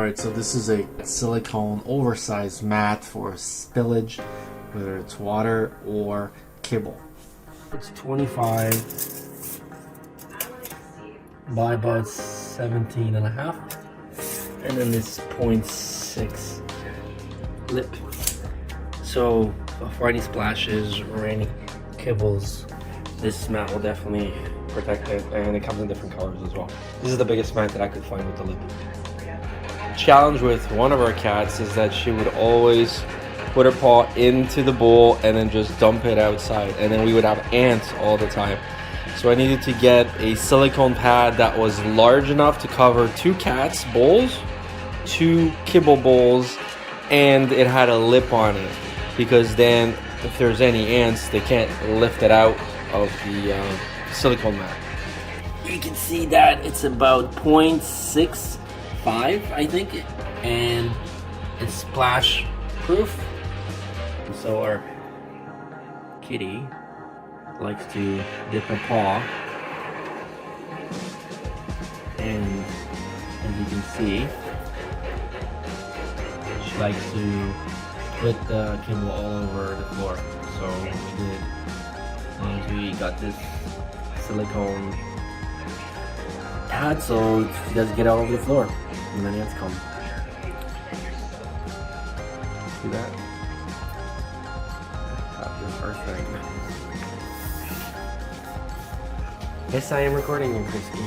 Alright, so this is a silicone oversized mat for spillage, whether it's water or kibble. It's 25 by about 17 and a half. And then this 0.6 lip. So for any splashes or any kibbles, this mat will definitely protect it, and it comes in different colors as well. This is the biggest mat that I could find with the lip. Challenge with one of our cats is that she would always put her paw into the bowl and then just dump it outside, and then we would have ants all the time. So I needed to get a silicone pad that was large enough to cover 2 cats' bowls, 2 kibble bowls, and it had a lip on it, because then if there's any ants, they can't lift it out of the silicone mat. You can see that it's about 0.65, I think, and it's splash proof. So our kitty likes to dip a paw, and as you can see, she likes to put the kibble all over the floor. So we did, as long as we got this silicone pad so she doesn't get all over the floor and then ants come. See that? Perfect. Yes, I am recording you, Christy.